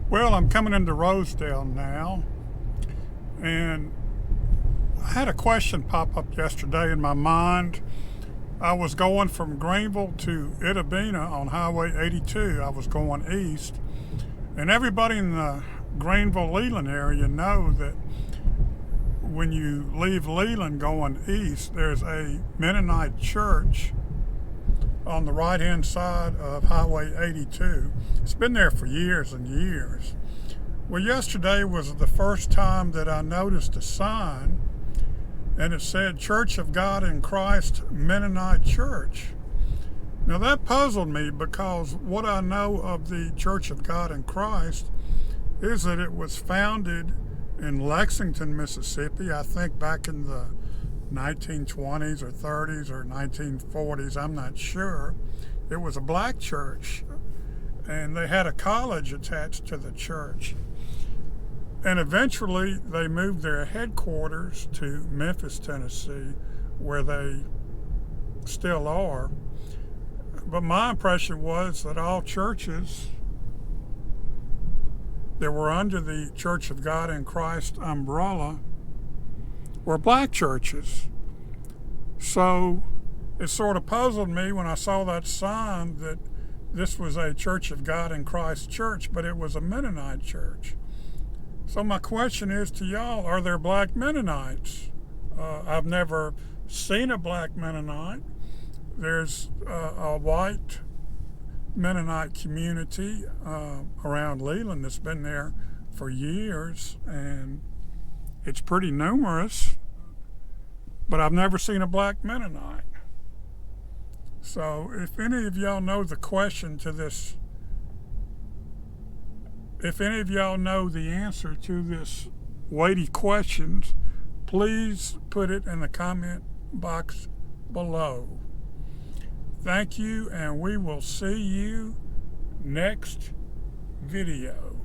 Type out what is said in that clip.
Well, I'm coming into Rosedale now, and I had a question pop up yesterday in my mind. I was going from Greenville to Itabena on Highway 82. I was going east, and everybody in the Greenville-Leland area know that when you leave Leland going east, there's a Mennonite church on the right-hand side of Highway 82. It's been there for years and years. Well, yesterday was the first time that I noticed a sign, and it said Church of God in Christ Mennonite Church. Now that puzzled me, because what I know of the Church of God in Christ is that it was founded in Lexington, Mississippi, I think back in the 1920s or 30s or 1940s, I'm not sure. It was a black church, and they had a college attached to the church. And eventually they moved their headquarters to Memphis, Tennessee, where they still are. But my impression was that all churches that were under the Church of God in Christ umbrella were black churches. So it sort of puzzled me when I saw that sign that this was a Church of God in Christ church, but it was a Mennonite church. So my question is to y'all, are there black Mennonites? I've never seen a black Mennonite. There's a white Mennonite community around Leland that's been there for years, and it's pretty numerous, but I've never seen a black Mennonite. So if any of y'all know the question to this, if any of y'all know the answer to this weighty question, please put it in the comment box below. Thank you, and we will see you next video.